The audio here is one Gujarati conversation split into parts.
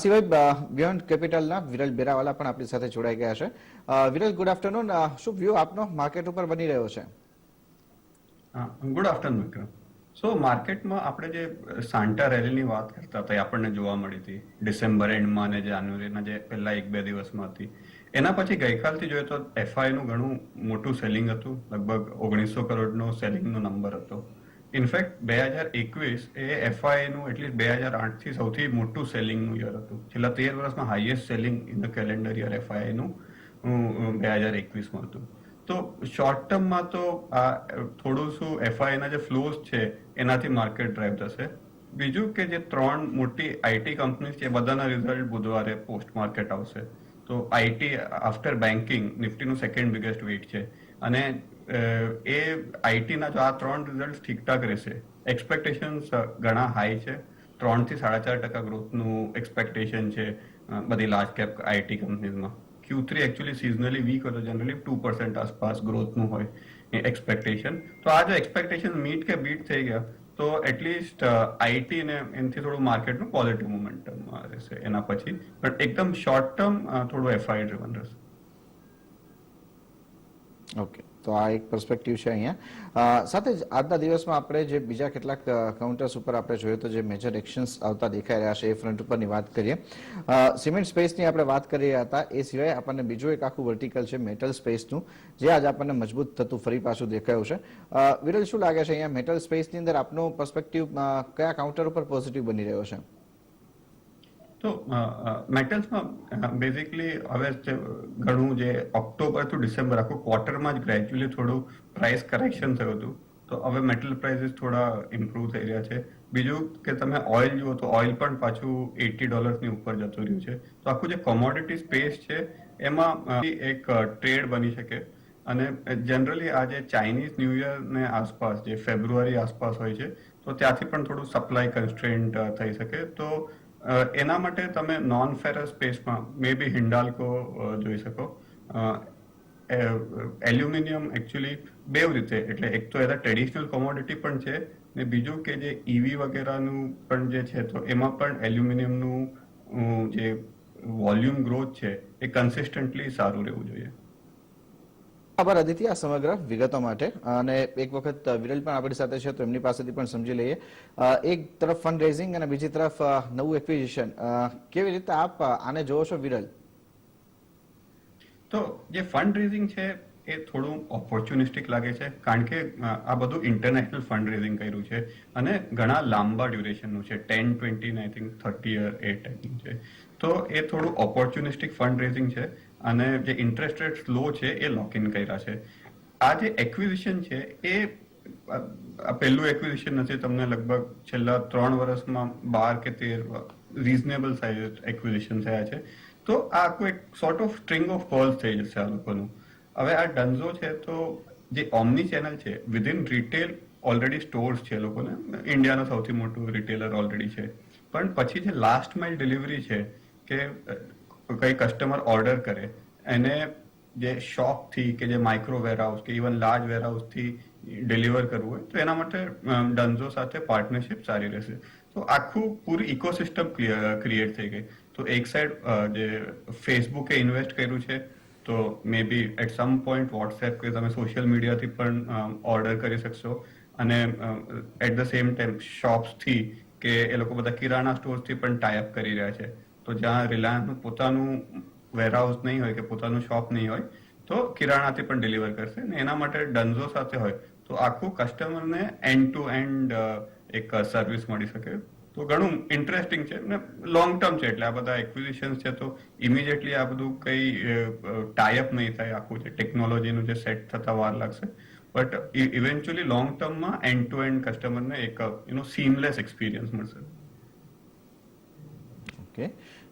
સિવાય બિયોન્ડ કેપિટલના વિરલ બેરાવાલા પણ આપણી સાથે જોડાઈ ગયા છે. Viral, good afternoon. શું વ્યૂ આપનો માર્કેટ ઉપર બની રહ્યો છે? ગુડ આફ્ટરનૂન વિક્રમ. સો માર્કેટમાં આપણે જે સાન્ટા રેલીની વાત કરતા હતા એ આપણને જોવા મળી હતી ડિસેમ્બર એન્ડમાં અને જાન્યુઆરીના જે પહેલા 1-2 દિવસમાં હતી. એના પછી ગઈકાલથી જોઈએ તો એફઆઈનું ઘણું મોટું સેલિંગ હતું, લગભગ 1900 કરોડનો સેલિંગનો નંબર હતો. ઇનફેક્ટ 2021 એ એફઆઈનું એટલીસ્ટ 2008થી સૌથી મોટું સેલિંગનું યર હતું. છેલ્લા 13 વર્ષમાં highest selling in the calendar year એફઆઈનું 2021માં હતું. તો શોર્ટ ટર્મમાં તો આ થોડું શું એફઆઈના જે ફ્લોઝ છે એનાથી માર્કેટ ડ્રાઈવ થશે. બીજું કે જે 3 મોટી આઈટી કંપનીઝ છે બધાના રિઝલ્ટ બુધવારે પોસ્ટ માર્કેટ આવશે. તો આઈટી આફ્ટર બેન્કિંગ નિફ્ટીનું સેકન્ડ બિગેસ્ટ વેઇટ છે અને એ આઈટીના જો આ 3 રિઝલ્ટ ઠીકઠાક રહેશે. એક્સપેક્ટેશન્સ ઘણા હાઈ છે. 3 થી 4.5% ગ્રોથનું એક્સપેક્ટેશન છે બધી લાર્જ કેપ આઈટી કંપનીઝમાં. Q3 એકચ્યુઅલી સિઝનલી વીક હતો, જનરલી 2% આસપાસ ગ્રોથનું હોય એક્સપેક્ટેશન. તો આ જો એક્સપેક્ટેશન મીટ કે બીટ થઈ ગયા તો એટલીસ્ટ આઈટી ને એનાથી થોડું માર્કેટનું પોઝિટિવ મોમેન્ટમ રહેશે એના પછી. બટ એકદમ શોર્ટ ટર્મ થોડું એફઆઈ ડ્રિવન રહેશે. ઓકે, તો આ એક પર્સપેક્ટિવ છે અહીંયા. સાથે જ આજના દિવસમાં આપણે જે બીજા કેટલાક કાઉન્ટર્સ ઉપર આપણે જોઈએ તો જે મેજર એક્શન્સ આવતા દેખાઈ રહ્યા છે એ ફ્રન્ટ ઉપરની વાત કરીએ. સિમેન્ટ સ્પેસની આપણે વાત કરી રહ્યા હતા. એ સિવાય આપણને બીજું એક આખું વર્ટિકલ છે મેટલ સ્પેસનું, જે આજ આપણને મજબૂત થતું ફરી પાછું દેખાયું છે. વિરલ, શું લાગે છે અહીંયા મેટલ સ્પેસની અંદર આપનો પર્સપેક્ટિવ કયા કાઉન્ટર ઉપર પોઝિટિવ બની રહ્યો છે? તો મેટલ્સમાં બેઝિકલી હવે ઘણું જે ઓક્ટોબર ટુ ડિસેમ્બર આખું ક્વાર્ટરમાં જ ગ્રેજ્યુઅલી થોડું પ્રાઇસ કરેક્શન થયું હતું. તો હવે મેટલ પ્રાઇસીસ થોડા ઇમ્પ્રુવ થઈ રહ્યા છે. બીજું કે તમે ઓઇલ જુઓ તો ઓઇલ પણ પાછું $80 ઉપર જતું રહ્યું છે. તો આખું જે કોમોડિટી સ્પેસ છે એમાં એક ટ્રેડ બની શકે. અને જનરલી આ જે ચાઇનીઝ ન્યૂ યરને આસપાસ જે ફેબ્રુઆરી આસપાસ હોય છે તો ત્યાંથી પણ થોડું સપ્લાય કન્સ્ટ્રેન્ટ થઈ શકે. તો એના માટે તમે નોન ફેરસ સ્પેસમાં મે બી હિન્ડાલ્કો જોઈ શકો. એલ્યુમિનિયમ એકચ્યુઅલી બે રીતે, એટલે એક તો એના ટ્રેડિશનલ કોમોડિટી પણ છે ને બીજું કે જે ઈવી વગેરેનું પણ જે છે તો એમાં પણ એલ્યુમિનિયમનું જે વોલ્યુમ ગ્રોથ છે એ કન્સિસ્ટન્ટલી સારું રહેવું જોઈએ. આભાર આદિત્ય આ સમગ્ર વિગતો માટે. અને એક વખત વિરલ પણ આપણી સાથે છે તો એમની પાસેથી પણ સમજી લઈએ. એક તરફ ફંડ રેઝિંગ અને બીજી તરફ નવું એક્વિઝિશન, કેવી રીતે આપ આને જોવો છો વિરલ? તો જે ફંડ રેઝિંગ છે એ થોડું ઓપોર્ચ્યુનિસ્ટિક લાગે છે કારણ કે આ બધું ઇન્ટરનેશનલ ફંડ રેઝિંગ કર્યું છે અને ઘણા લાંબા ડ્યુરેશનનું છે, 10, 20 આઈ થિંક 30 યર એ ટાઈપનું છે. તો એ થોડું ઓપોર્ચ્યુનિસ્ટિક ફંડ રેઝિંગ છે અને જે ઇન્ટરેસ્ટ રેટ લો છે એ લોક ઇન કર્યા છે. આ જે એક્વિઝિશન છે એ પહેલું એક્વિઝિશન નથી. તમને લગભગ છેલ્લા 3 વર્ષમાં 12 કે 13 રીઝનેબલ સાઇઝ એક્વિઝિશન થયા છે. તો આ આખું એક sort of string of pearls થઈ જશે આ લોકોનું. હવે આ ડન્ઝો છે તો જે ઓમની ચેનલ છે વિધિન રિટેલ ઓલરેડી સ્ટોર્સ છે લોકોને, ઇન્ડિયાનું સૌથી મોટું રિટેલર ઓલરેડી છે. પણ પછી જે લાસ્ટ માઇલ ડિલિવરી છે કે કઈ કસ્ટમર ઓર્ડર કરે એને જે શોપથી કે જે માઇક્રો વેરહાઉસ કે ઇવન લાર્જ વેરહાઉસથી ડિલિવર કરવું હોય તો એના માટે ડન્ઝો સાથે પાર્ટનરશિપ સારી રહેશે. તો આખું પૂરી ઇકોસિસ્ટમ ક્રિએટ થઈ ગઈ. તો એક સાઈડ જે ફેસબુકે ઇન્વેસ્ટ કર્યું છે તો મે બી એટ સમ પોઈન્ટ વોટ્સએપ કે તમે સોશિયલ મીડિયાથી પણ ઓર્ડર કરી શકશો અને એટ ધ સેમ ટાઈમ શોપ્સથી કે એ લોકો બધા કિરાણા સ્ટોર્સથી પણ ટાઈઅપ કરી રહ્યા છે. તો જ્યાં રિલાયન્સનું પોતાનું વેરહાઉસ નહીં હોય કે પોતાનું શોપ નહીં હોય તો કિરાણાથી પણ ડિલિવર કરશે અને એના માટે ડન્ઝો સાથે હોય તો આખું કસ્ટમરને એન્ડ ટુ એન્ડ એક સર્વિસ મળી શકે. તો ઘણું ઇન્ટરેસ્ટિંગ છે ને લોંગ ટર્મ છે. એટલે આ બધા એક્વિઝિશન્સ છે તો ઇમિડિયેટલી આ બધું કઈ ટાઈઅપ નહીં થાય. આખું છે ટેકનોલોજીનું જે સેટ થતા વાર લાગશે બટ ઇવેન્ચ્યુઅલી લોંગ ટર્મમાં એન્ડ ટુ એન્ડ કસ્ટમરને એક સીમલેસ એક્સપિરિયન્સ મળશે. ઓકે,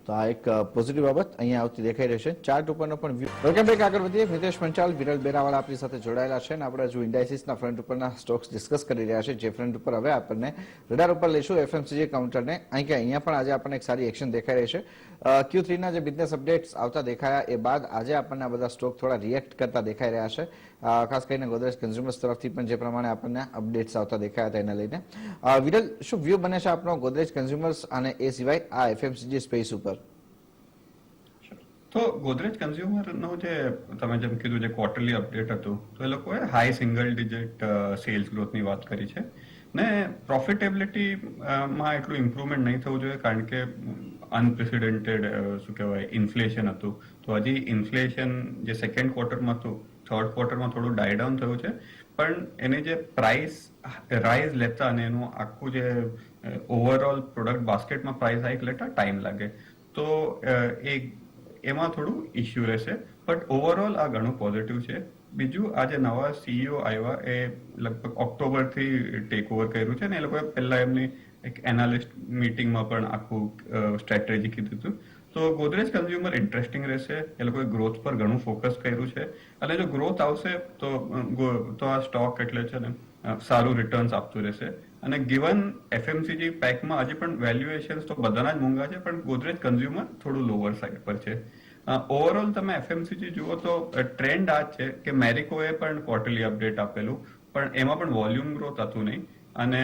તો આ એક પોઝિટિવ બાબત અહીંયા આવતી દેખાઈ રહેશે. ચાર્ટ ઉપરનો પણ વેલકમ બેક. આગળ વધીએ. મિતેશ પંચાલ, વિરલ બેરાવાળા આપણી સાથે જોડાયેલા છે અને આપણે હજુ ઇન્ડાઇસિસના ફ્રન્ટ ઉપરના સ્ટોક્સ ડિસ્કસ કરી રહ્યા છે. જે ફ્રન્ટ ઉપર હવે આપણને રડાર ઉપર લઈશું એફએમસીજી કાઉન્ટરને. અહીંયા પણ આજે આપણને એક સારી એક્શન દેખાઈ રહી છે. Q3ના જે બિઝનેસ અપડેટ્સ આવતા દેખાયા એ બાદ આજે આપણને આ બધા સ્ટોક થોડા રિએક્ટ કરતા દેખાઈ રહ્યા છે. ખાસ કરીને ગોદરેજ કન્ઝ્યુમર્સ તરફથી પણ જે પ્રમાણે આપણને અપડેટ્સ આવતા દેખાયા હતા એને લઈને. વિરલ, શું વ્યૂ બને છે આપનો ગોદરેજ કન્ઝ્યુમર્સ અને એ સિવાય આ એફએમસીજી એફએમસીજી સ્પેસ ઉપર? તો ગોદરેજ કન્ઝ્યુમરનો જે તમે જેમ કીધું જે ક્વાર્ટરલી અપડેટ હતું તો એ લોકોએ હાઈ સિંગલ ડિજિટ સેલ્સ ગ્રોથની વાત કરી છે ને પ્રોફિટેબિલિટી માં એટલું ઇમ્પ્રુવમેન્ટ નહીં થવું જોઈએ કારણ કે અનપ્રેસિડેન્ટેડ શું કહેવાય ઇન્ફ્લેશન હતું. તો હજી ઇન્ફ્લેશન જે સેકન્ડ ક્વાર્ટરમાં હતું થર્ડ ક્વાર્ટરમાં થોડું ડાય ડાઉન થયું છે પણ એની જે પ્રાઇસ રાઇઝ લેતા અને એનું આખું જે ઓવરઓલ પ્રોડક્ટ બાસ્કેટમાં પ્રાઇસ હાઇક લેતા ટાઈમ લાગે તો એમાં થોડું ઇશ્યુ રહેશે બટ ઓવરઓલ આ ઘણું પોઝિટિવ છે. બીજું આ જે નવા સીઈઓ આવ્યા એ લગભગ ઓક્ટોબરથી ટેક ઓવર કર્યું છે ને એ લોકોએ પહેલા એમની એક એનાલિસ્ટ મીટિંગમાં પણ આખું સ્ટ્રેટેજી કીધું હતું. તો ગોદરેજ કન્ઝ્યુમર ઇન્ટરેસ્ટિંગ રહેશે. એ લોકોએ ગ્રોથ પર ઘણું ફોકસ કર્યું છે અને જો ગ્રોથ આવશે તો આ સ્ટોક એટલે છે ને સારું રિટર્ન્સ આપતું રહેશે. અને ગિવન એફએમસીજી પેકમાં હજી પણ વેલ્યુએશન્સ તો બધાના જ મોંઘા છે પણ ગોદરેજ કન્ઝ્યુમર થોડું લોઅર સાઈડ પર છે. ઓવરઓલ તમે એફએમસીજી જુઓ તો ટ્રેન્ડ આ જ છે કે મેરિકોએ પણ ક્વાર્ટરલી અપડેટ આપેલું પણ એમાં પણ વોલ્યુમ ગ્રોથ હતું નહીં અને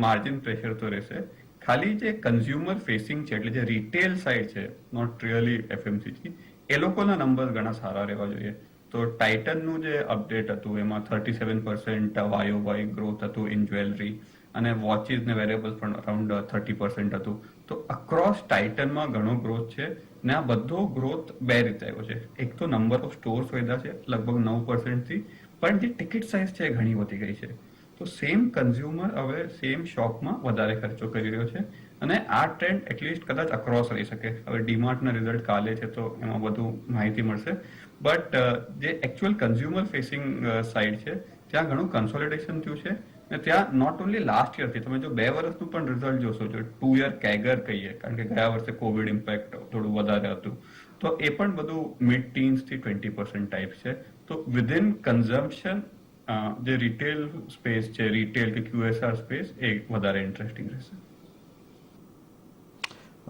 માર્જિન પ્રેશર તો રહેશે. ખાલી જે કન્ઝ્યુમર ફેસિંગ છે એટલે જે રિટેલ સાઇડ છે નોટ રિયલી એફએમસીજી એ લોકોના નંબર ઘણા સારા રહેવા જોઈએ. તો ટાઇટનનું જે અપડેટ હતું એમાં 37% વાય ગ્રોથ હતું ઇન જ્વેલરી અને વોચીસ ને વેરેબલ્સ પણ અરાઉન્ડ 30% હતું. તો અક્રોસ ટાઇટનમાં ઘણો ગ્રોથ છે ને આ બધો ગ્રોથ બે રીતે આવ્યો છે. એક તો નંબર ઓફ સ્ટોર્સ વધ્યા છે લગભગ 9% થી પણ જે ટિકિટ સાઇઝ છે એ ઘણી વધી ગઈ છે. તો સેમ કન્ઝ્યુમર હવે સેમ શોપમાં વધારે ખર્ચો કરી રહ્યો છે અને આ ટ્રેન્ડ એટલીસ્ટ કદાચ અક્રોસ રહી શકે. હવે ડીમાર્ટના રિઝલ્ટ કાલે છે તો એમાં વધુ માહિતી મળશે બટ જે એકચ્યુઅલ કન્ઝ્યુમર ફેસિંગ સાઇડ છે ત્યાં ઘણું કન્સોલિડેશન થયું છે ને ત્યાં નોટ ઓનલી લાસ્ટ યરથી તમે જો 2 વર્ષનું પણ રિઝલ્ટ જોશો જો 2 યર કેગર કહીએ કારણ કે ગયા વર્ષે કોવિડ ઇમ્પેક્ટ થોડું વધારે હતું તો એ પણ બધું મિડ ટીન્સ થી 20% ટાઈપ છે. તો વિધિન કન્ઝમ્પશન જે રિટેલ સ્પેસ છે રિટેલ કે ક્યુએસઆર સ્પેસ એ વધારે ઇન્ટરેસ્ટિંગ રહેશે.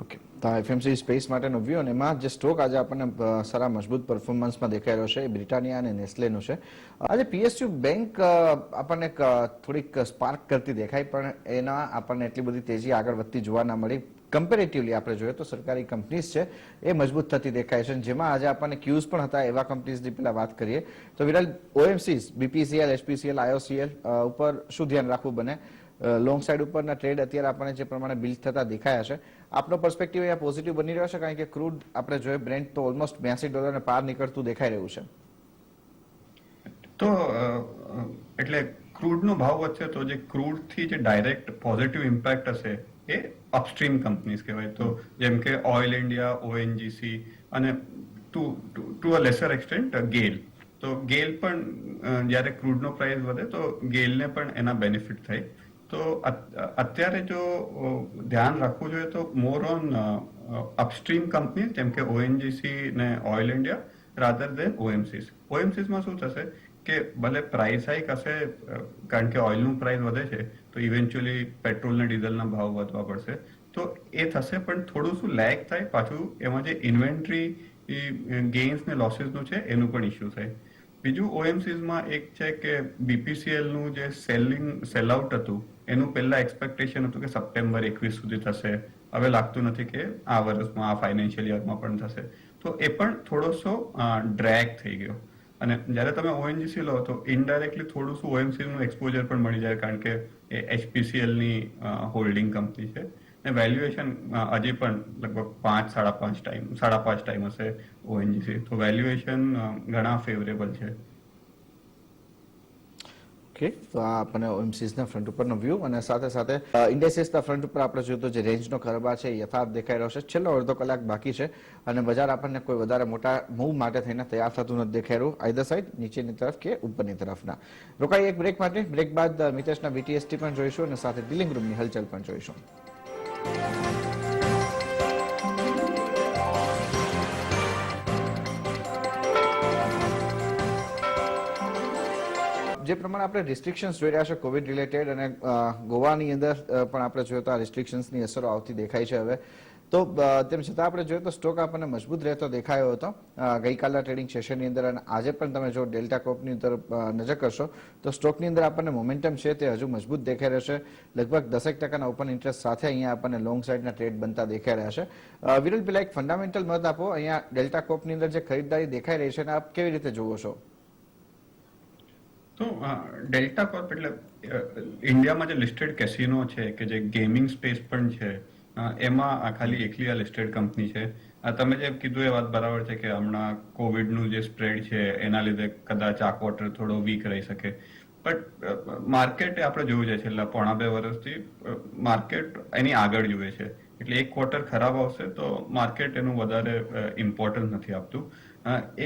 ઓકે, તો એફએમસી સ્પેસ માટેનો વ્યૂ અને એમાં જે સ્ટોક આજે આપણને સારા મજબૂત પરફોર્મન્સમાં દેખાઈ રહ્યો છે એ બ્રિટાનિયા અને નેસ્લેનું છે. આજે પીએસયુ બેંક આપણને થોડીક સ્પાર્ક કરતી દેખાય પણ એના આપણને એટલી બધી તેજી આગળ વધતી જોવા ના મળી. કમ્પેરેટિવલી આપણે જોઈએ તો સરકારી કંપનીઝ છે એ મજબૂત થતી દેખાય છે જેમાં આજે આપણને ક્યુઝ પણ હતા એવા કંપનીઝની પેલા વાત કરીએ તો વિરલ ઓએમસીઝ બીપીસીએલ એચપીસીએલ આઈઓસીએલ ઉપર શું ધ્યાન રાખવું બને? લોંગ સાઈડ ઉપરના ટ્રેડ અત્યારે આપણને જે પ્રમાણે બિલ્ડ થતા દેખાયા છે આપનો પર્સપેક્ટિવ અહીંયા પોઝિટિવ બની રહ્યો છે કારણ કે ક્રૂડ આપણે જોઈએ બ્રેન્ટ તો ઓલમોસ્ટ $82 પાર નીકળતું દેખાઈ રહ્યું છે. તો એટલે ક્રૂડનો ભાવ વધશે તો જે ક્રૂડથી જે ડાયરેક્ટ પોઝિટિવ ઇમ્પેક્ટ હશે એ અપસ્ટ્રીમ કંપનીઝ કહેવાય. તો જેમ કે ઓઇલ ઇન્ડિયા, ઓએનજીસી અને ટુ અ લેસર એક્સટેન્ટ ગેલ. તો ગેલ પણ જ્યારે ક્રૂડનો પ્રાઇસ વધે તો ગેલને પણ એના બેનિફિટ થાય. તો અત્યારે જો ધ્યાન રાખવું જોઈએ તો મોર ઓન અપસ્ટ્રીમ કંપનીઝ જેમ કે ઓએનજીસી ને ઓઇલ ઇન્ડિયા રાધર દેન ઓએમસીસ. ઓએમસીસમાં શું થશે કે ભલે પ્રાઇસ હાઇક હશે કારણ કે ઓઇલનું પ્રાઇસ વધે છે તો ઇવેન્ચ્યુઅલી પેટ્રોલ ને ડીઝલના ભાવ વધવા પડશે તો એ થશે પણ થોડું શું લેગ થાય પાછું એમાં જે ઇન્વેન્ટરી ગેઇન્સ ને લોસીસનું છે એનું પણ ઇશ્યુ થાય. બીજું ઓએમસીસમાં એક છે કે બીપીસીએલનું જે સેલ આઉટ હતું એનું પહેલા એક્સપેક્ટેશન હતું કે સપ્ટેમ્બર 21 સુધી થશે. હવે લાગતું નથી કે આ વર્ષમાં આ ફાઇનાન્શિયલ યરમાં પણ થશે તો એ પણ થોડોસો ડ્રેગ થઈ ગયો. અને જ્યારે તમે ઓએનજીસી લો તો ઇનડાયરેક્ટલી થોડું શું ઓએમસીનું એક્સપોઝર પણ મળી જાય કારણ કે એ એચપીસીએલની હોલ્ડિંગ કંપની છે ને વેલ્યુએશન હજી પણ લગભગ 5.5 ટાઈમ હશે ઓએનજીસી. તો વેલ્યુએશન ઘણા ફેવરેબલ છે. ઓકે, તો આ આપણને ઓએમસીસના ફ્રન્ટ ઉપરનો વ્યૂ અને સાથે સાથે ઇન્ડેક્સીસના ફ્રન્ટ ઉપર આપણે જોઈએ તો જે રેન્જનો કારોબાર છે યથાર્થ દેખાઈ રહ્યો છે. છેલ્લો અડધો કલાક બાકી છે અને બજાર આપણને કોઈ વધારે મોટા મૂવ માટે થઈને તૈયાર થતું નથી દેખાઈ રહ્યું આઈધર સાઈડ નીચેની તરફ કે ઉપરની તરફના. રોકાઈ એક બ્રેક માટે. બ્રેક બાદ મિતેશના બીટીએસટી પણ જોઈશું અને સાથે ડીલિંગ રૂમની હલચલ પણ જોઈશું. જે પ્રમાણે આપણે રિસ્ટ્રિક્શન્સ જોઈ રહ્યા છે કોવિડ રિલેટેડ અને ગોવાની અંદર પણ આપણે જોઈએ તો આ રિસ્ટ્રિક્શન્સની અસરો આવતી દેખાય છે. હવે તો તેમ છતાં આપણે જોઈએ તો સ્ટોક આપણને મજબૂત રહેતો દેખાયો હતો ગઈકાલના ટ્રેડિંગ સેશનની અંદર, અને આજે પણ તમે જો ડેલ્ટા કોર્પની અંદર નજર કરશો તો સ્ટોકની અંદર આપણને મોમેન્ટમ છે તે હજુ મજબૂત દેખાઈ રહેશે. લગભગ 10% ઓપન ઇન્ટરેસ્ટ સાથે અહીંયા આપણને લોંગ સાઇડના ટ્રેડ બનતા દેખાઈ રહ્યા છે. વિરલ, પેલા એક ફંડામેન્ટલ મત આપો, અહીંયા ડેલ્ટા કોર્પની અંદર જે ખરીદદારી દેખાઈ રહી છે, આપ કેવી રીતે જુઓ છો? તો ડેલ્ટા કોર્પ એટલે ઇન્ડિયામાં જે લિસ્ટેડ કેસિનો છે કે જે ગેમિંગ સ્પેસ પણ છે, એમાં ખાલી એકલી આ લિસ્ટેડ કંપની છે. તમે જે કીધું એ વાત બરાબર છે કે હમણાં કોવિડનું જે સ્પ્રેડ છે એના લીધે કદાચ આ ક્વાર્ટર થોડો વીક રહી શકે, બટ માર્કેટે આપણે જોયું છે છેલ્લા 1.5-2 વર્ષથી માર્કેટ એની આગળ જુએ છે. એટલે એક ક્વાર્ટર ખરાબ આવશે તો માર્કેટ એનું વધારે ઇમ્પોર્ટન્સ નથી આપતું.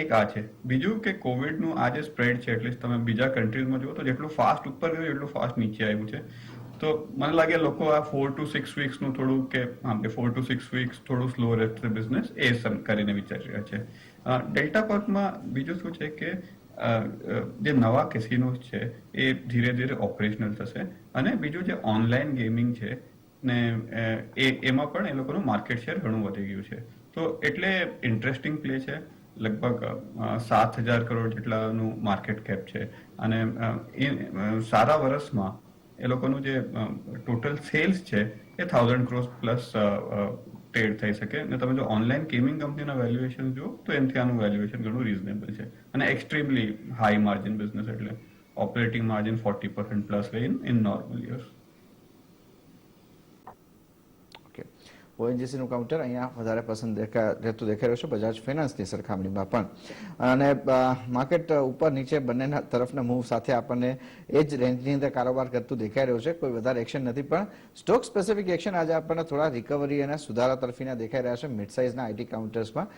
એક આ છે. બીજું કે કોવિડનું આ જે સ્પ્રેડ છે, એટલીસ્ટ તમે બીજા કન્ટ્રીઝમાં જુઓ તો જેટલું ફાસ્ટ ઉપર ગયું એટલું ફાસ્ટ નીચે આવ્યું છે. તો મને લાગે લોકો આ 4 to 6 વીક્સનું થોડું કે 4 to 6 વીક્સ થોડું સ્લો રહેશે બિઝનેસ એ કરીને વિચારી રહ્યા છે. ડેલ્ટા કોર્પમાં બીજું શું છે કે જે નવા કેસિનોસ છે એ ધીરે ધીરે ઓપરેશનલ થશે, અને બીજું જે ઓનલાઈન ગેમિંગ છે ને એમાં પણ એ લોકોનું માર્કેટ શેર ઘણું વધી ગયું છે. તો એટલે ઇન્ટરેસ્ટિંગ પ્લે છે. લગભગ 7,000 કરોડ જેટલાનું માર્કેટ કેપ છે, અને સારા વર્ષમાં એ લોકોનું જે ટોટલ સેલ્સ છે એ 1,000 crores પ્લસ ટ્રેડ થઈ શકે. અને તમે જો ઓનલાઈન ગેમિંગ કંપનીના વેલ્યુએશન જુઓ તો એનાથી આનું વેલ્યુએશન ઘણું રીઝનેબલ છે, અને એક્સ્ટ્રીમલી હાઈ માર્જિન બિઝનેસ, એટલે ઓપરેટિંગ માર્જિન 40% પ્લસ રહે ઇન નોર્મલ યર્સ. ઓએનજીસી નું કાઉન્ટર અહીંયા વધારે પસંદ રહેતું દેખાઈ રહ્યું છે બજાજ ફાઇનાન્સની સરખામણીમાં પણ, અને માર્કેટ ઉપર નીચે બંનેના તરફના મૂવ સાથે આપણને એ જ રેન્જની અંદર કારોબાર કરતું દેખાઈ રહ્યું છે. કોઈ વધારે એક્શન નથી, પણ સ્ટોક સ્પેસિફિક એક્શન આજે આપણને થોડા રિકવરી અને સુધારા તરફીના દેખાઈ રહ્યા છે મિડ સાઇઝના આઈટી કાઉન્ટર્સમાં.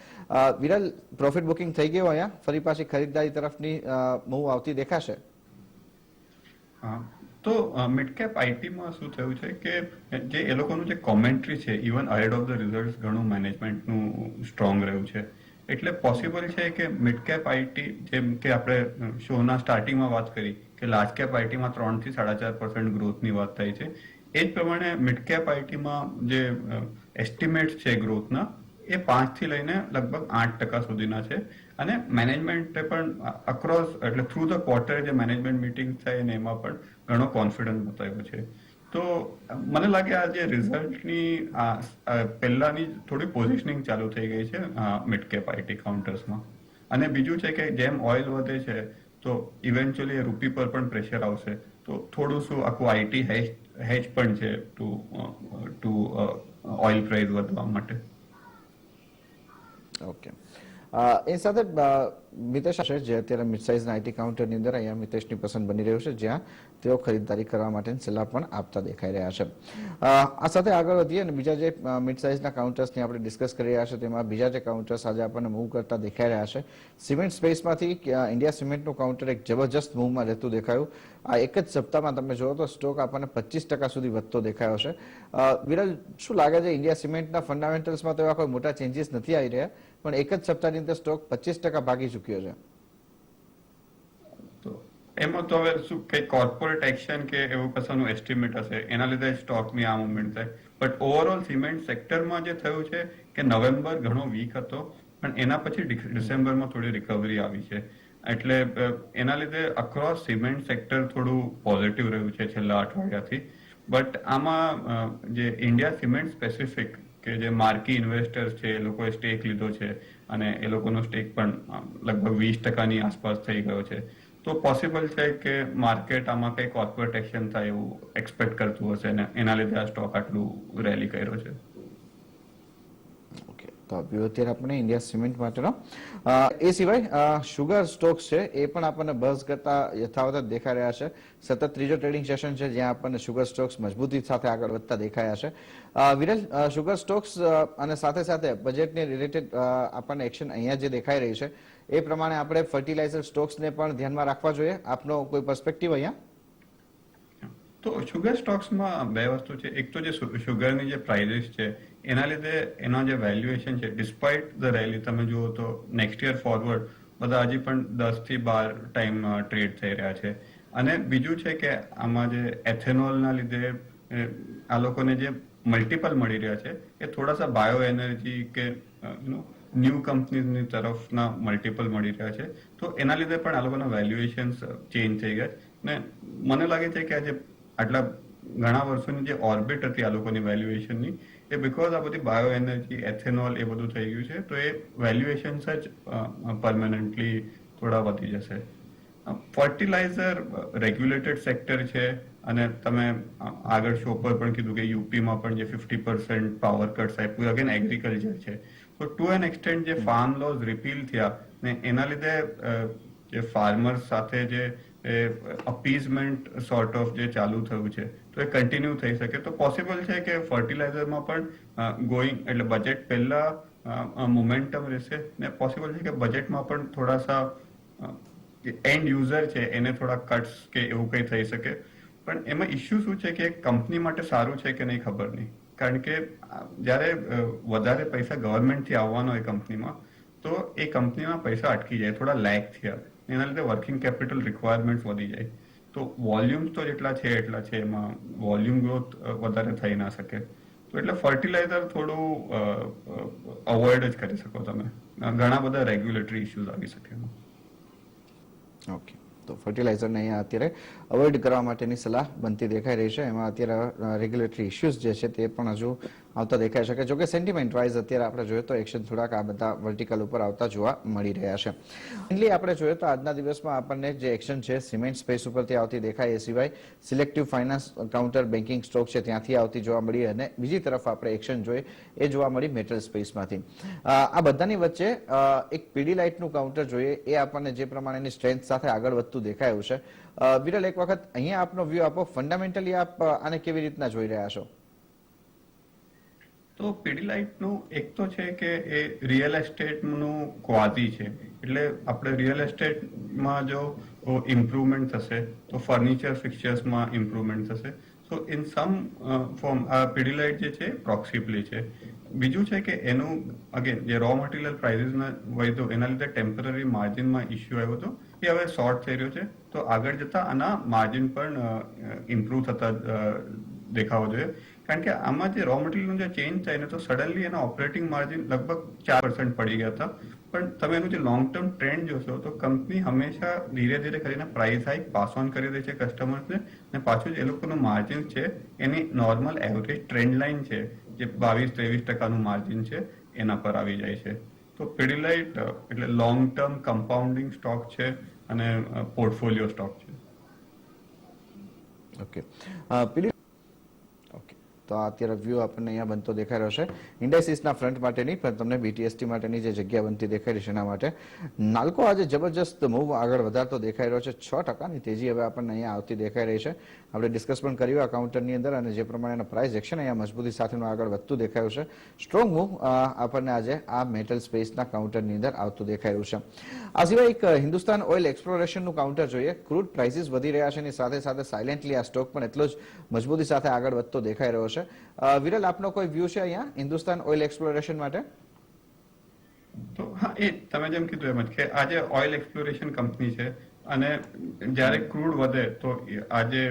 વિરલ, પ્રોફિટ બુકિંગ થઈ ગયું, અહીંયા ફરી પાછી ખરીદદારી તરફની મૂવ આવતી દેખાશે? તો મિડ કેપ આઈટીમાં શું થયું છે કે જે એ લોકોનું જે કોમેન્ટ્રી છે even ahead of the result ઘણું મેનેજમેન્ટનું સ્ટ્રોંગ રહ્યું છે. એટલે પોસિબલ છે કે મિડ કેપ આઈટી, જેમ કે આપણે શોના સ્ટાર્ટિંગમાં વાત કરી કે લાર્જ કેપ આઈટીમાં 3 થી 4.5% ગ્રોથની વાત થઈ છે, એ જ પ્રમાણે મિડ કેપ આઈટીમાં જે એસ્ટિમેટ છે ગ્રોથના એ 5 થી લઈને લગભગ 8% સુધીના છે. અને મેનેજમેન્ટે પણ અક્રોસ એટલે થ્રુ ધ ક્વાર્ટર જે મેનેજમેન્ટ મિટિંગ થાય ને એમાં પણ ઘણો કોન્ફિડન્સ બતાવ્યો છે. તો મને લાગે આ જે રિઝલ્ટની પહેલાની થોડી પોઝિશનિંગ ચાલુ થઈ ગઈ છે મિડ કેપ આઈટી કાઉન્ટર્સમાં. અને બીજું છે કે જેમ ઓઇલ વધે છે તો ઇવેન્ચ્યુઅલી રૂપી પર પણ પ્રેશર આવશે, તો થોડું શું આખું આઈટી હેજ પણ છે ટુ ઓઇલ પ્રાઇસ વધવા માટે. ઓકે, એ સાથે મિતેશ છે જે અત્યારે મિડ સાઇઝના આઈટી કાઉન્ટરની અંદર અહીંયા મિતેશની પસંદ બની રહ્યું છે, જ્યાં તેઓ ખરીદદારી કરવા માટેની સલાહ પણ આપતા દેખાઈ રહ્યા છે. આ સાથે આગળ વધીએ અને બીજા જે મિડ સાઇઝના કાઉન્ટર્સની આપણે ડિસ્કસ કરી રહ્યા છે તેમાં બીજા જે કાઉન્ટર્સ આજે આપણને મૂવ કરતા દેખાઈ રહ્યા છે. સિમેન્ટ સ્પેસમાંથી ઇન્ડિયા સિમેન્ટનું કાઉન્ટર એક જબરજસ્ત મૂવમાં રહેતું દેખાયું. આ એક જ સપ્તાહમાં તમે જુઓ તો સ્ટોક આપણને 25% સુધી વધતો દેખાયો છે. વિરલ, શું લાગે છે, ઇન્ડિયા સિમેન્ટના ફંડામેન્ટલ્સમાં તો એવા કોઈ મોટા ચેન્જીસ નથી આવી રહ્યા, પણ એક જ સપ્તાહની અંદર સ્ટોક 25% ભાગી ચૂક્યો છે? તો એમાં તો હવે શું કઈ કોર્પોરેટ એક્શન કે એવું કશાનું એસ્ટિમેટ હશે, એના લીધે સ્ટોકની આ મુવમેન્ટ થાય. બટ ઓવરઓલ સિમેન્ટ સેક્ટરમાં જે થયું છે કે નવેમ્બર ઘણો વીક હતો, પણ એના પછી ડિસેમ્બરમાં થોડી રિકવરી આવી છે. એટલે એના લીધે અક્રોસ સિમેન્ટ સેક્ટર થોડું પોઝિટિવ રહ્યું છે છેલ્લા અઠવાડિયાથી. બટ આમાં જે ઇન્ડિયા સિમેન્ટ સ્પેસિફિક કે જે માર્કી ઇન્વેસ્ટર્સ છે એ લોકોએ સ્ટેક લીધો છે, અને એ લોકોનો સ્ટેક પણ લગભગ 20%ની આસપાસ થઈ ગયો છે. તો પોસિબલ છે કે માર્કેટ આમાં કઈ કોર્પોરેટ એક્શન થાય એવું એક્સપેક્ટ કરતું હશે, ને એના લીધે આ સ્ટોક આટલું રેલી કર્યો છે. તો અત્યારે આપણે ઇન્ડિયા સિમેન્ટ માટેનો એ સિવાય શુગર સ્ટોક્સ છે એ પણ આપણને બઝ કરતા યથાવત દેખાઈ રહ્યા છે. સતત ત્રીજો ટ્રેડિંગ સેશન છે જ્યાં આપણને શુગર સ્ટોક્સ મજબૂતી સાથે આગળ વધતા દેખાયા છે. વિરલ, શુગર સ્ટોક્સ અને સાથે સાથે બજેટને રિલેટેડ આપણને એક્શન અહીંયા જે દેખાઈ રહી છે એ પ્રમાણે આપણે ફર્ટિલાઇઝર સ્ટોક્સને પણ ધ્યાનમાં રાખવા જોઈએ. આપનો કોઈ પર્સપેક્ટિવ અહીંયા? તો શુગર સ્ટોક્સમાં બે વસ્તુ છે. એક તો જે શુગરની જે પ્રાઇઝિસ છે એના લીધે એના જે વેલ્યુએશન છે ડિસ્પાઇટ ધ રેલી તમે જુઓ તો નેક્સ્ટ યર ફોરવર્ડ બધા હજી પણ 10 થી 12 ટાઈમ ટ્રેડ થઈ રહ્યા છે. અને બીજું છે કે આમાં જે એથેનોલના લીધે આ લોકોને જે મલ્ટિપલ મળી રહ્યા છે એ થોડાસા બાયો એનર્જી કે ન્યૂ કંપનીઝની તરફના મલ્ટિપલ મળી રહ્યા છે. તો એના લીધે પણ આ લોકોના વેલ્યુએશન્સ ચેન્જ થઈ ગયા ને મને લાગે છે કે આજે આટલા ઘણા વર્ષોની જે ઓર્બિટ હતી આ લોકોની વેલ્યુએશનની એ બીકોઝ આ બધી બાયો એનર્જી એથેનોલ એ બધું થઈ ગયું છે તો એ વેલ્યુએશન્સ જ પરમાનન્ટલી થોડા વધી જશે. ફર્ટિલાઇઝર રેગ્યુલેટેડ સેક્ટર છે અને તમે આગળ શો પર પણ કીધું કે યુપીમાં પણ જે 50% પાવર કટ્સ આપ્યું અગેન એગ્રીકલ્ચર છે. તો ટુ એન એક્સટેન્ટ જે ફાર્મ લોઝ રિપીલ થયા ને એના લીધે જે ફાર્મર્સ સાથે જે અપીઝમેન્ટ સોર્ટ ઓફ જે ચાલુ થયું છે તો એ કન્ટિન્યુ થઈ શકે તો પોસિબલ છે કે ફર્ટિલાઇઝરમાં પણ ગોઈંગ એટલે બજેટ પહેલા મોમેન્ટમ રહેશે ને પોસિબલ છે કે બજેટમાં પણ થોડાસા એન્ડ યુઝર છે એને થોડા કટ્સ કે એવું કંઈ થઈ શકે. પણ એમાં ઇશ્યુ શું છે કે કંપની માટે સારું છે કે નહીં ખબર નહીં. કારણ કે જ્યારે વધારે પૈસા ગવર્મેન્ટથી આવવાનો હોય કંપનીમાં તો એ કંપનીમાં પૈસા અટકી જાય, થોડા લેગ થયા, એના લીધે વર્કિંગ કેપિટલ રિક્વાયરમેન્ટ વધી જાય. તો વોલ્યુમ્સ તો જેટલા છે એટલા છે, એમાં વોલ્યુમ ગ્રોથ વધારે થઈ ના શકે. તો એટલે ફર્ટિલાઇઝર થોડું અવોઇડ જ કરી શકો તમે. ઘણા બધા રેગ્યુલેટરી ઇશ્યુઝ આવી શકે એમાં. ઓકે, તો ફર્ટિલાઇઝરને અહીંયા અત્યારે અવોઇડ કરવા માટેની સલાહ બનતી દેખાઈ રહી છે. એમાં અત્યારે રેગ્યુલેટરી ઇશ્યુઝ જે છે તે પણ હજુ આવતા દેખાઈ શકે. જોકે સેન્ટિમેન્ટ વાઇઝ અત્યારે આપણે જોઈએ તો એક્શન થોડાક આ બધા વર્ટિકલ ઉપર આવતા જોવા મળી રહ્યા છે. મેઇનલી આપણે જોઈએ તો આજના દિવસમાં આપણને જે એક્શન છે સિમેન્ટ સ્પેસ ઉપરથી આવતી દેખાય, એ સિવાય selective finance counter banking stock છે ત્યાંથી આવતી જોવા મળી અને બીજી તરફ આપણે એક્શન જોઈએ એ જોવા મળી મેટલ સ્પેસમાંથી. આ બધાની વચ્ચે એક પીડીલાઇટનું કાઉન્ટર જોઈએ એ આપણને જે પ્રમાણેની સ્ટ્રેન્થ સાથે આગળ વધતું દેખાયું છે. વિરલ, એક વખત અહીંયા આપનો વ્યૂ આપો. ફંડામેન્ટલી આપ આને કેવી રીતના જોઈ રહ્યા છો? તો પીડીલાઇટનું એક તો છે કે એ રિયલ એસ્ટેટનું ક્વાઝી છે. એટલે આપણે રિયલ એસ્ટેટમાં જો ઇમ્પ્રુવમેન્ટ થશે તો ફર્નિચર ફિક્ચર્સમાં ઇમ્પ્રુવમેન્ટ થશે. સો ઇન સમ ફોર્મ આ પીડીલાઇટ જે છે પ્રોક્સી પ્લે છે. બીજું છે કે એનું અગેન જે રો મટીરિયલ પ્રાઇસીસના વધ્યો એના લીધે ટેમ્પરરી માર્જિનમાં ઇસ્યુ આવ્યો હતો એ હવે શોર્ટ થઈ રહ્યો છે. તો આગળ જતા આના માર્જિન પણ ઇમ્પ્રુવ થતા દેખાવો જોઈએ. કારણ કે આમાં જે રો મટીરિયલનું જે ચેન્જ થાય ને તો સડનલી એના ઓપરેટિંગ માર્જિન લગભગ 4% પડી ગયા હતા. પણ તમે એનું જે લોંગ ટર્મ ટ્રેન્ડ જોશો તો કંપની હંમેશા ધીરે ધીરે કરીને પ્રાઇસ હાઇક પાસ ઓન કરી દે છે કસ્ટમર્સને અને પાછું જે લોકોનું માર્જિન છે એની નોર્મલ એવરેજ ટ્રેન્ડ લાઇન છે જે 22-23% માર્જિન છે એના પર આવી જાય છે. તો પીડીલાઇટ એટલે લોંગ ટર્મ કમ્પાઉન્ડિંગ સ્ટોક છે અને પોર્ટફોલિયો સ્ટોક છે. ઓકે, ઓકે, તો અત્યારે વ્યૂ આપણને અહીંયા બનતો દેખાઈ રહ્યો છે ઇન્ડાઇસીસના ફ્રન્ટ માટેની, પણ તમને બીટીએસટી માટેની જે જગ્યા બનતી દેખાઈ રહી છે એના માટે. નાલ્કો આજે જબરજસ્ત મૂવ આગળ વધારતો દેખાઈ રહ્યો છે. 6%ની તેજી હવે આપણને અહીંયા આવતી દેખાઈ રહી છે. આપણે ડિસ્કસ પણ કર્યું આ કાઉન્ટરની અંદર અને જે પ્રમાણેના પ્રાઇસ એક્શન અહીંયા મજબૂતી સાથેનું આગળ વધતું દેખાયું છે. સ્ટ્રોંગ મૂવ આપણને આજે આ મેટલ સ્પેસના કાઉન્ટરની અંદર આવતું દેખાઈ રહ્યું છે. આ સિવાય એક હિન્દુસ્તાન ઓઇલ એક્સપ્લોરેશનનું કાઉન્ટર જોઈએ. ક્રૂડ પ્રાઇસીસ વધી રહ્યા છે એની સાથે સાથે સાયલેન્ટલી આ સ્ટોક પણ એટલો જ મજબૂતી સાથે આગળ વધતો દેખાઈ રહ્યો છે. વિરલ, આપનો કોઈ વ્યૂ છે અહીંયા હિન્દુસ્તાન ઓઇલ એક્સપ્લોરેશન માટે? તો હા, એ તમે જેમ કીધું એમ જ કે આજે ઓઇલ એક્સપ્લોરેશન કંપની છે અને જ્યારે ક્રૂડ વધે તો આજે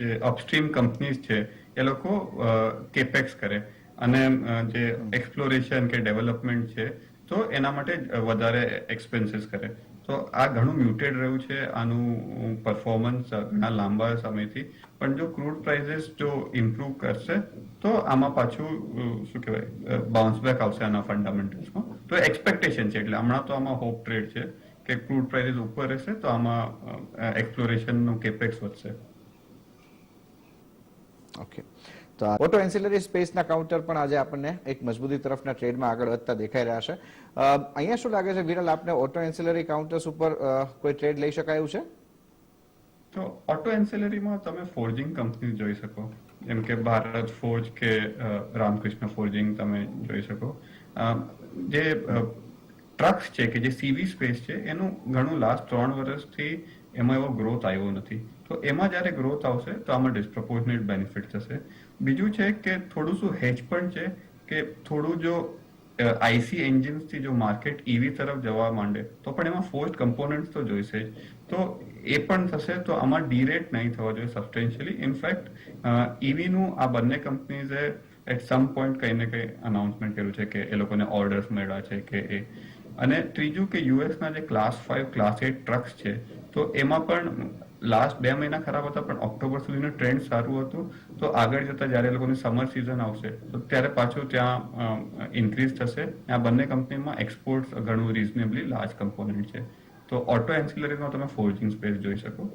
જે અપસ્ટ્રીમ કંપનીઝ છે એ લોકો કેપેક્સ કરે અને જે એક્સપ્લોરેશન કે ડેવલપમેન્ટ છે તો એના માટે વધારે એક્સપેન્સીસ કરે. તો આ ઘણું મ્યુટેડ રહ્યું છે આનું પરફોર્મન્સ ઘણા લાંબા સમયથી. પણ જો ક્રૂડ પ્રાઇસીસ જો ઇમ્પ્રુવ કરશે તો આમાં પાછું શું કહેવાય બાઉન્સ બેક આવશે આના ફંડામેન્ટલ્સમાં. તો એક્સપેક્ટેશન છે એટલે હમણાં તો આમાં હોપ ટ્રેડ છે કે ક્રૂડ પ્રાઇસીસ ઉપર રહેશે તો આમાં એક્સપ્લોરેશનનું કેપેક્સ વધશે. ઓકે, તો ઓટો એન્સિલરી સ્પેસના કાઉન્ટર પણ આજે આપણને એક મજબૂતી તરફના ટ્રેડમાં આગળ વધતા દેખાઈ રહ્યા છે. અહીંયા શું લાગે છે વિરલ, આપને ઓટો એન્સિલરી કાઉન્ટર્સ ઉપર કોઈ ટ્રેડ લઈ શકાયું છે? તો ઓટો એન્સિલરીમાં તમે ફોર્જિંગ કંપની જોઈ શકો, જેમ કે ભારત ફોર્જ કે રામકૃષ્ણ ફોર્જિંગ તમે જોઈ શકો. જે ટ્રક્સ છે કે જે સીવી સ્પેસ છે એનું ઘણું લાસ્ટ 3 વર્ષથી એમાં એવો ગ્રોથ આવ્યો નથી. તો એમાં જ્યારે ગ્રોથ આવશે તો આમાં ડિસ્પ્રોપોર્શનેટ બેનિફિટ થશે. બીજું છે કે થોડું શું હેજ પણ છે કે થોડું જો આઈસી એન્જિન્સથી જો માર્કેટ ઈવી તરફ જવા માંડે તો પણ એમાં ફોર્સ્ડ કમ્પોનન્ટ્સ તો જોઈશે જ. તો એ પણ થશે, તો આમાં ડીરેટ નહીં થવા જોઈએ સબસ્ટેન્શિયલી. ઇનફેક્ટ ઈવીનું આ બંને કંપનીઝે એટ સમ પોઈન્ટ કંઈ ને કંઈ અનાઉન્સમેન્ટ કર્યું છે કે એ લોકોને ઓર્ડર્સ મળ્યા છે કે એ. અને ત્રીજું કે યુએસના જે ક્લાસ 5 ક્લાસ 8 ટ્રક્સ છે, તો એમાં પણ લાસ્ટ 2 મહિના ખરાબ હતા, પણ ઓક્ટોબર સુધીનું ટ્રેન્ડ સારું હતું. તો આગળ જતા જ્યારે એ લોકોની સમર સિઝન આવશે તો ત્યારે પાછું ત્યાં ઇન્ક્રીઝ થશે. આ બંને કંપનીમાં એક્સપોર્ટ્સ ઘણું રિઝનેબલી લાર્જ કમ્પોનન્ટ છે. તો ઓટો એન્સિલરીમાં તમે ફોર્જિંગ સ્પેસ જોઈ શકો.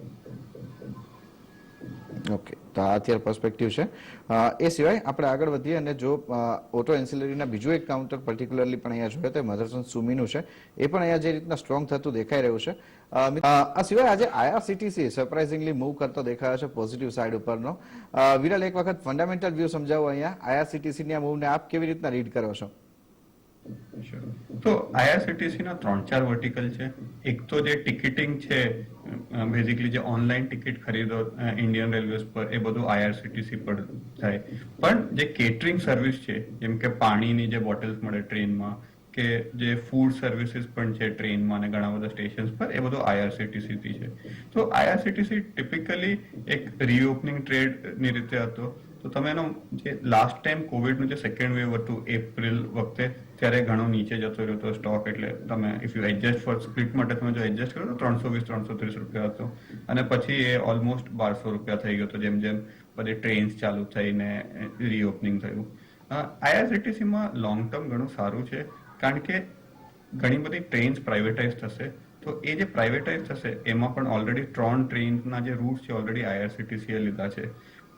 ઓકે, તો આ અત્યારે પર્સપેક્ટિવ છે. એ સિવાય આપણે આગળ વધીએ અને જો ઓટો એન્સિલરીના બીજું એક કાઉન્ટર પર્ટિક્યુલરલી પણ અહીંયા જોઈએ તો મધરસન સુમીનું છે. એ પણ અહીંયા જે રીતના સ્ટ્રોંગ થતું દેખાઈ રહ્યું છે. આ સિવાય આજે આઈઆરસીટીસી સરપ્રાઇઝિંગલી મૂવ કરતો દેખાયો છે પોઝિટિવ સાઈડ ઉપરનો. વિરલ, એક વખત ફંડામેન્ટલ વ્યૂ સમજાવો અહીંયા આઈઆરસીટીસીની આ મૂવને આપ કેવી રીતના રીડ કરો છો? તો આઈઆરસીટીસી ના 3-4 વર્ટિકલ છે. એક તો જે ટિકિટિંગ છે, બેઝિકલી જે ઓનલાઈન ટિકિટ ખરીદો ઇન્ડિયન રેલવેઝ પર, એ બધું આઈઆરસીટીસી પર થાય. પણ જે કેટરિંગ સર્વિસ છે, જેમ કે પાણીની જે બોટલ્સ મળે ટ્રેનમાં, કે જે ફૂડ સર્વિસીસ પણ છે ટ્રેનમાં અને ઘણા બધા સ્ટેશન્સ પર, એ બધું આઈઆરસીટીસી થી છે. તો આઈઆરસીટીસી ટિપિકલી એક રીઓપનિંગ ટ્રેડની રીતે હતો. તો તમે એનો જે લાસ્ટ ટાઈમ કોવિડનું જે સેકન્ડ વેવ હતું એપ્રિલ વખતે, ત્યારે ઘણો નીચે જતો રહ્યો હતો સ્ટોક. એટલે તમે if you adjust for split માટે તમે જો એડજસ્ટ કરો તો 320-330 રૂપિયા હતો. અને પછી એ ઓલમોસ્ટ 1200 રૂપિયા થઈ ગયો હતો જેમ જેમ બધી ટ્રેન્સ ચાલુ થઈને રીઓપનિંગ થયું. આઈઆરસીટીસીમાં લોંગ ટર્મ ઘણું સારું છે, કારણ કે ઘણી બધી ટ્રેન્સ પ્રાઇવેટાઇઝ થશે. તો એ જે પ્રાઇવેટાઇઝ થશે એમાં પણ ઓલરેડી 3 ટ્રેનના જે રૂટ છે ઓલરેડી આઈઆરસીટીસીએ લીધા છે.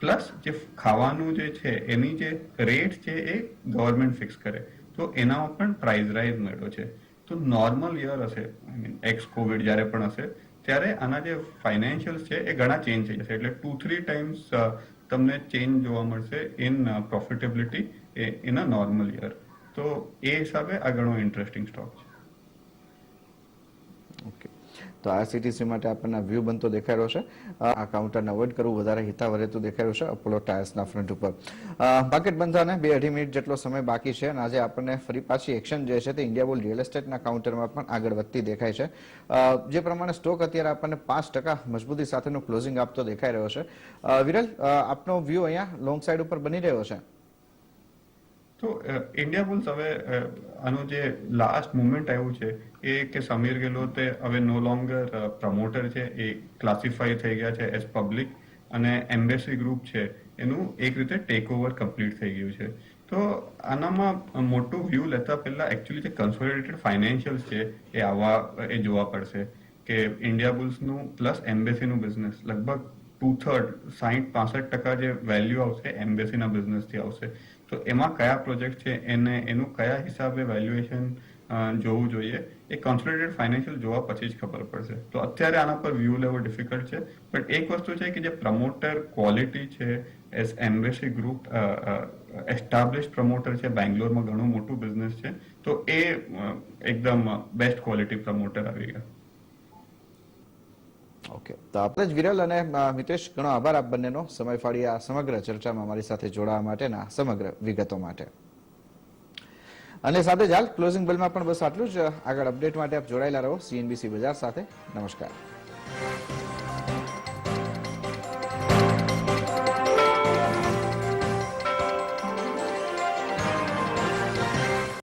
પ્લસ જે ખાવાનું જે છે એની જે રેટ છે એ ગવર્મેન્ટ ફિક્સ કરે, તો એનામાં પણ પ્રાઇસ રાઇઝ મળ્યો છે. તો નોર્મલ યર હશે, આઈ મીન એક્સ કોવિડ જ્યારે પણ હશે, ત્યારે આના જે ફાઇનાન્શિયલ્સ છે એ ઘણા ચેન્જ થઈ જશે. એટલે 2-3 ટાઈમ્સ તમને ચેન્જ જોવા મળશે in profitability in a normal year. તો એ હિસાબે આ ઘણો ઇન્ટરેસ્ટિંગ સ્ટોક છે. ઓકે, તો આઈઆરસીટીસી માટે આપણને વ્યૂ બનતો દેખાઈ રહ્યો છે. આ કાઉન્ટરને અવોઇડ કરવું વધારે હિતાવહ રહેતું દેખાઈ રહ્યું છે અપોલો ટાયર્સના ફ્રન્ટ ઉપર. માર્કેટ બંધ થવાને 2-2.5 મિનિટ જેટલો સમય બાકી છે અને આજે આપણને ફરી પાછી એક્શન જે છે તે ઇન્ડિયાબુલ રિયલ એસ્ટેટના કાઉન્ટરમાં પણ આગળ વધતી દેખાય છે. જે પ્રમાણે સ્ટોક અત્યારે આપણને 5% મજબૂતી સાથેનું ક્લોઝિંગ આપતો દેખાઈ રહ્યો છે. વિરલ, આપનો વ્યૂ અહીંયા લોંગ સાઈડ ઉપર બની રહ્યો છે? તો ઇન્ડિયાબુલ્સ હવે આનું જે લાસ્ટ મુવમેન્ટ આવ્યું છે એ કે સમીર ગેહલોતે હવે નો લોંગર પ્રમોટર છે, એ ક્લાસિફાઈ થઈ ગયા છે એઝ પબ્લિક, અને એમ્બેસી ગ્રુપ છે એનું એક રીતે ટેક ઓવર કમ્પ્લીટ થઈ ગયું છે. તો આનામાં મોટું વ્યૂ લેતા પહેલા એકચ્યુઅલી જે કન્સોલિડેટેડ ફાઇનાન્શિયલ્સ છે એ જોવા પડશે કે ઇન્ડિયાબુલ્સનું પ્લસ એમ્બેસીનું બિઝનેસ લગભગ 2/3 60-65% જે વેલ્યુ આવશે એમ્બેસીના બિઝનેસથી આવશે. તો એમાં કયા પ્રોજેક્ટ છે એનું કયા હિસાબે વેલ્યુએશન જોવું જોઈએ, એ કન્સોલિડેટેડ ફાઇનાન્શિયલ જોવા પછી જ ખબર પડશે. તો અત્યારે આના પર વ્યૂ લેવો ડિફિકલ્ટ છે. બટ એક વસ્તુ છે કે જે પ્રમોટર ક્વોલિટી છે as embassy group establish promoter છે, બેંગ્લોરમાં ઘણું મોટું બિઝનેસ છે, તો એ એકદમ બેસ્ટ ક્વોલિટી પ્રમોટર આવી ગયા. ઓકે, તો આપણે જ વિરલ અને મિતેશ, ઘણો આભાર આપ બંનેનો સમય ફાળી આ સમગ્ર ચર્ચામાં અમારી સાથે જોડાવા માટેના સમગ્ર વિગતો માટે. અને સાથે જ હાલ ક્લોઝિંગ બેલમાં પણ બસ આટલું જ. આગળ અપડેટ માટે આપ જોડાયેલા રહો CNBC બજાર સાથે. નમસ્કાર.